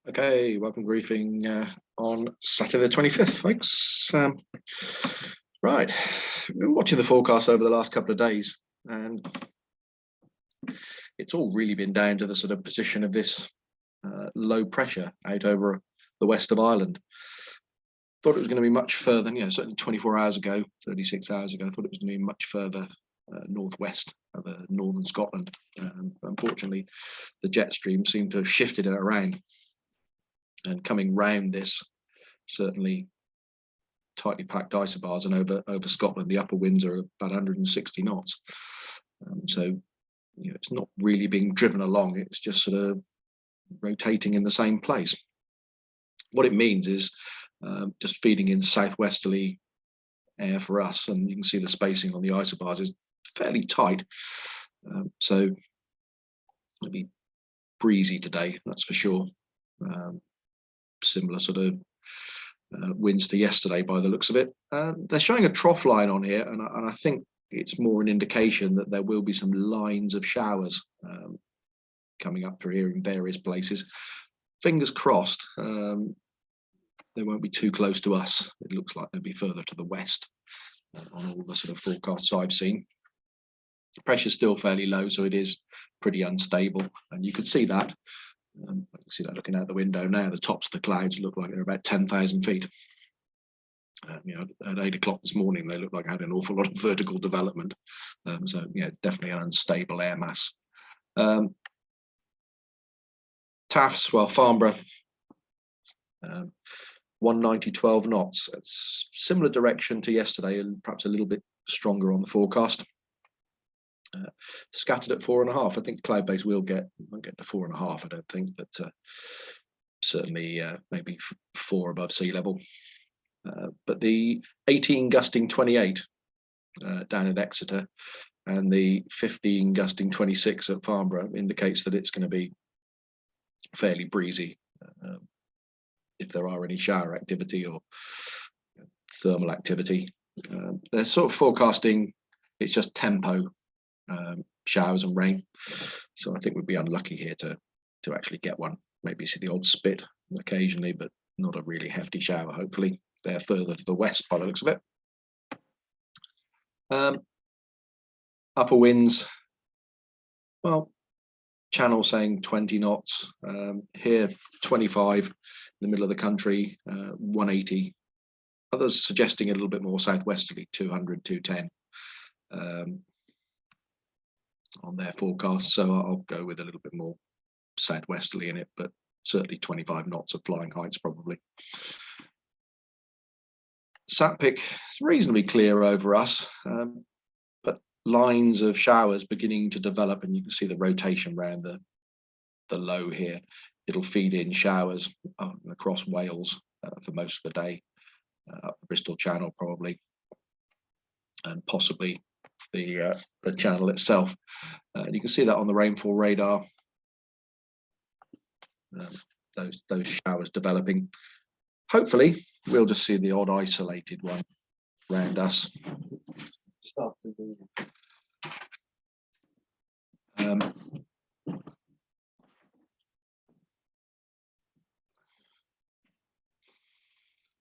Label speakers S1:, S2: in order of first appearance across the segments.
S1: Okay, welcome griefing on Saturday the 25th, folks. Right, we've been watching the forecast over the last couple of days, and it's all really been down to the sort of position of this low pressure out over the west of Ireland. Thought it was going to be much further, certainly 24 hours ago, 36 hours ago, I thought it was going to be much further northwest of northern Scotland. Unfortunately, the jet stream seemed to have shifted it around. And coming round this, certainly tightly packed isobars, and over Scotland, the upper winds are about 160 knots. So it's not really being driven along, it's just sort of rotating in the same place. What it means is just feeding in southwesterly air for us, and you can see the spacing on the isobars is fairly tight. So it'll be breezy today, that's for sure. Similar sort of winds to yesterday by the looks of it. They're showing a trough line on here, and I think it's more an indication that there will be some lines of showers coming up through here in various places. Fingers crossed, they won't be too close to us. It looks like they'll be further to the west on all the sort of forecasts I've seen. The pressure's still fairly low, so it is pretty unstable, and you can see that. I can see that looking out the window now. The tops of the clouds look like they're about 10,000 feet. At 8 o'clock this morning, they look like I had an awful lot of vertical development. So definitely an unstable air mass. Tafts, well, Farnborough, 190-12 knots. It's similar direction to yesterday, and perhaps a little bit stronger on the forecast. Scattered at 4.5. I think cloud base won't get to 4.5. I don't think, but certainly maybe 4 above sea level. But the 18 gusting 28 down at Exeter and the 15 gusting 26 at Farnborough indicates that it's going to be fairly breezy. If there are any shower activity or thermal activity, they're sort of forecasting it's just tempo showers and rain. So I think we'd be unlucky here to actually get one. Maybe see the odd spit occasionally, but not a really hefty shower, hopefully. They're further to the west by the looks of it. Upper winds, well, Channel saying 20 knots. Here, 25 in the middle of the country, 180. Others suggesting a little bit more southwesterly, 200, 210 on their forecast. So I'll go with a little bit more southwesterly in it, but certainly 25 knots of flying heights probably. Satpic is reasonably clear over us, but lines of showers beginning to develop, and you can see the rotation around the low here. It'll feed in showers across Wales for most of the day, up the Bristol Channel probably, and possibly the channel itself. You can see that on the rainfall radar. Those showers developing. Hopefully, we'll just see the odd isolated one around us.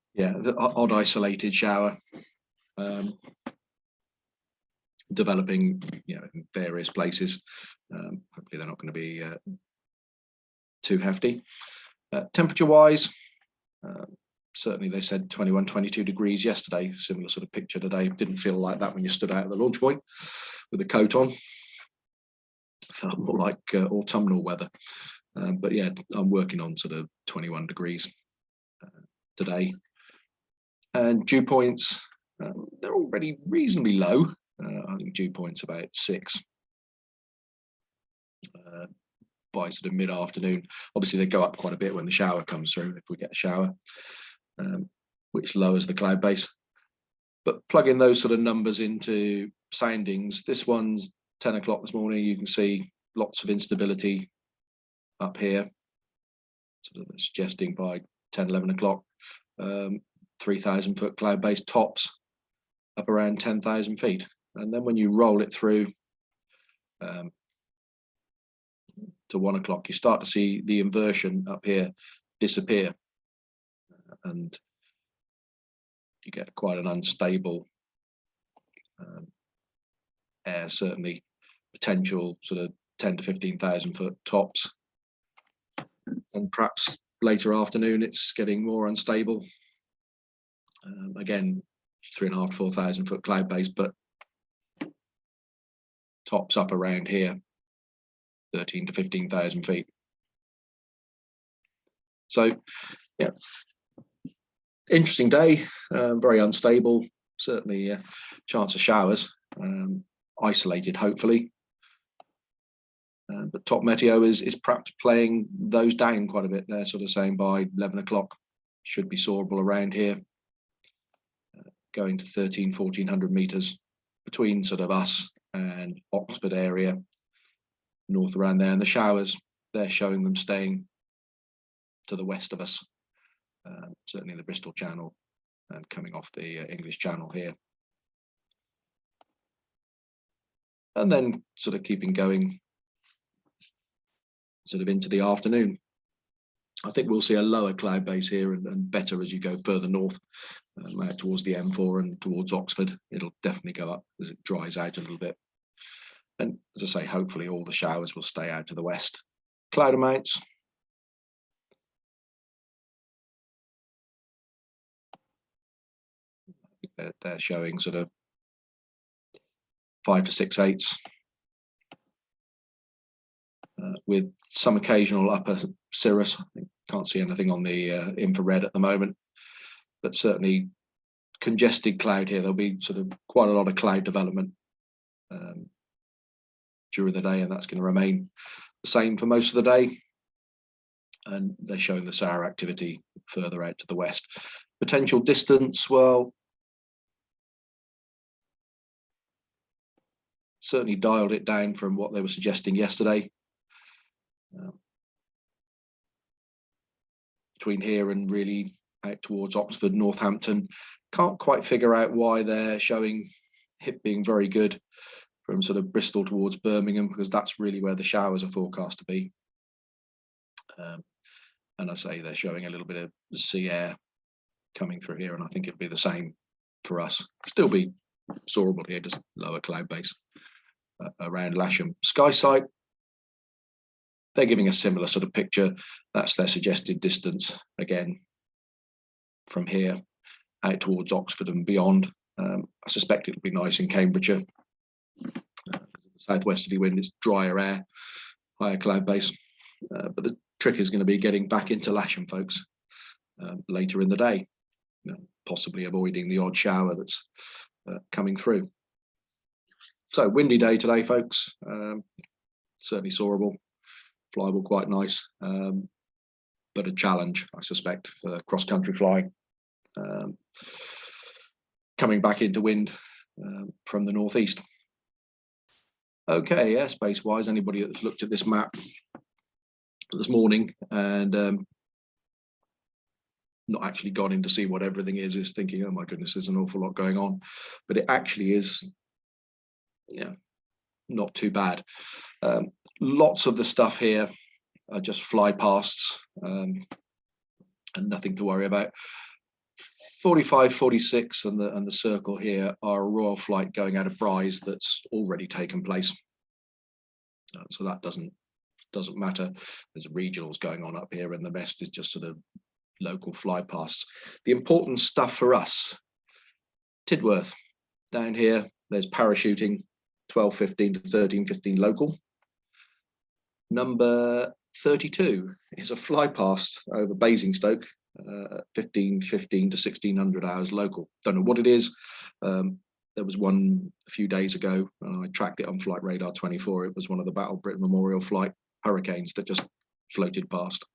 S1: The odd isolated shower developing, in various places. Hopefully, they're not going to be too hefty. Temperature-wise, certainly they said 21, 22 degrees yesterday. Similar sort of picture today. Didn't feel like that when you stood out at the launch point with the coat on. Felt more like autumnal weather. But yeah, I'm working on sort of 21 degrees today. And dew points, they're already reasonably low. I think dew points about 6 by sort of mid-afternoon. Obviously, they go up quite a bit when the shower comes through, if we get a shower, which lowers the cloud base. But plug in those sort of numbers into soundings. This one's 10 o'clock this morning. You can see lots of instability up here, sort of suggesting by 10, 11 o'clock, 3,000 foot cloud base tops up around 10,000 feet. And then when you roll it through to 1 o'clock, you start to see the inversion up here. disappear, and you get quite an unstable air, certainly potential sort of 10 to 15,000 foot tops, and perhaps later afternoon it's getting more unstable. Again, 3,500 to 4,000 foot cloud base, but tops up around here 13 to 15,000 feet. So yeah, interesting day, very unstable, certainly chance of showers, isolated hopefully, but top meteo is perhaps playing those down quite a bit. They're sort of saying by 11 o'clock should be soarable around here, going to 1,400 meters between sort of us and Oxford area, north around there. And the showers, they're showing them staying to the west of us, certainly the Bristol Channel and coming off the English Channel here. And then sort of keeping going sort of into the afternoon. I think we'll see a lower cloud base here and better as you go further north, out towards the M4 and towards Oxford. It'll definitely go up as it dries out a little bit. And as I say, hopefully all the showers will stay out to the west. Cloud amounts. They're showing sort of 5 to 6 eighths, with some occasional upper cirrus. I can't see anything on the infrared at the moment, but certainly congested cloud here. There'll be sort of quite a lot of cloud development during the day, and that's going to remain the same for most of the day. And they're showing the sour activity further out to the west. Potential distance, well, certainly dialed it down from what they were suggesting yesterday. Between here and really out towards Oxford, Northampton. Can't quite figure out why they're showing it being very good from sort of Bristol towards Birmingham, because that's really where the showers are forecast to be. And I say they're showing a little bit of sea air coming through here, and I think it'd be the same for us. Still be soarable here, just lower cloud base around Lasham. Sky sight, they're giving a similar sort of picture. That's their suggested distance, again, from here out towards Oxford and beyond. I suspect it'll be nice in Cambridgeshire. The southwesterly wind is drier air, higher cloud base. But the trick is going to be getting back into Lasham, folks, later in the day, possibly avoiding the odd shower that's coming through. So windy day today, folks. Certainly soarable, flyable, quite nice, but a challenge, I suspect, for cross-country flying. Coming back into wind from the northeast. Okay, airspace-wise, anybody that's looked at this map this morning and not actually gone in to see what everything is thinking, oh my goodness, there's an awful lot going on. But it actually is, not too bad. Lots of the stuff here are just fly pasts and nothing to worry about. 45, 46 and the circle here are a royal flight going out of Bryce that's already taken place. So that doesn't matter. There's regionals going on up here, and the rest is just sort of local fly pasts. The important stuff for us, Tidworth, down here, there's parachuting, 12:15 to 13:15 local. Number 32 is a fly past over Basingstoke, 15:15 to 1600 hours local. Don't know what it is. There was one a few days ago, and I tracked it on Flight Radar 24. It was one of the Battle Britain Memorial Flight Hurricanes that just floated past.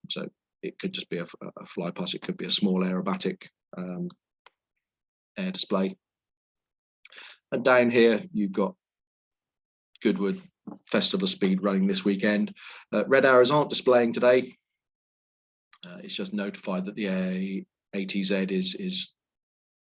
S1: So it could just be a fly past. It could be a small aerobatic air display. And down here, you've got Goodwood Festival of Speed running this weekend. Red arrows aren't displaying today. It's just notified that the ATZ is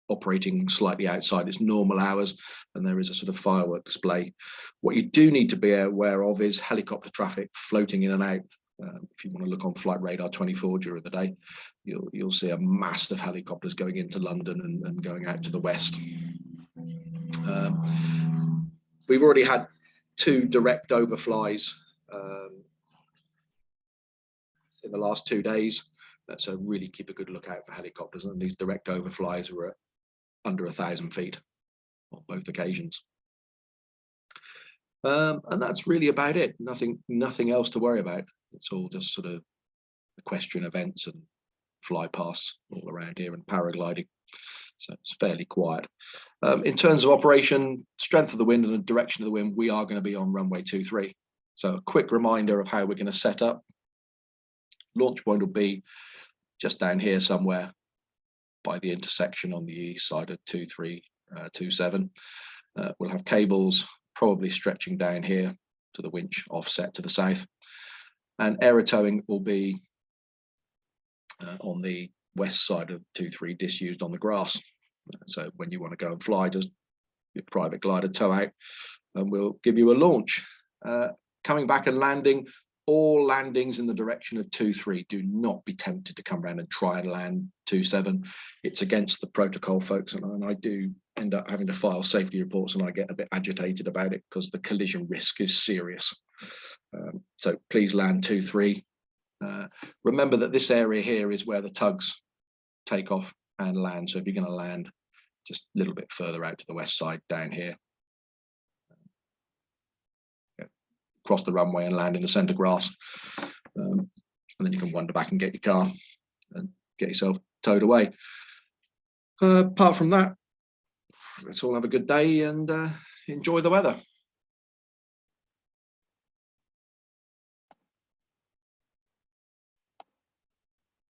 S1: operating slightly outside its normal hours, and there is a sort of firework display. What you do need to be aware of is helicopter traffic floating in and out If you want to look on Flight Radar 24 during the day, you'll see a mass of helicopters going into London and going out to the west. We've already had 2 direct overflies in the last 2 days, so really keep a good lookout for helicopters. And these direct overflies were at under 1,000 feet on both occasions. And that's really about it. Nothing else to worry about. It's all just sort of equestrian events and fly pasts all around here and paragliding. So it's fairly quiet. In terms of operation, strength of the wind and the direction of the wind, we are going to be on runway 23. So a quick reminder of how we're going to set up. Launch point will be just down here somewhere by the intersection on the east side of 2327. We'll have cables probably stretching down here to the winch offset to the south. And aero towing will be on the west side of 23 disused on the grass. So when you want to go and fly, just your private glider tow out and we'll give you a launch. Coming back and landing, all landings in the direction of 23. Do not be tempted to come around and try and land 27. It's against the protocol, folks, and I do end up having to file safety reports, and I get a bit agitated about it because the collision risk is serious. So please land 23. Remember that this area here is where the tugs take off and land. So if you're going to land just a little bit further out to the west side down here, cross the runway and land in the centre grass, and then you can wander back and get your car and get yourself towed away. Apart from that, let's all have a good day and enjoy the weather.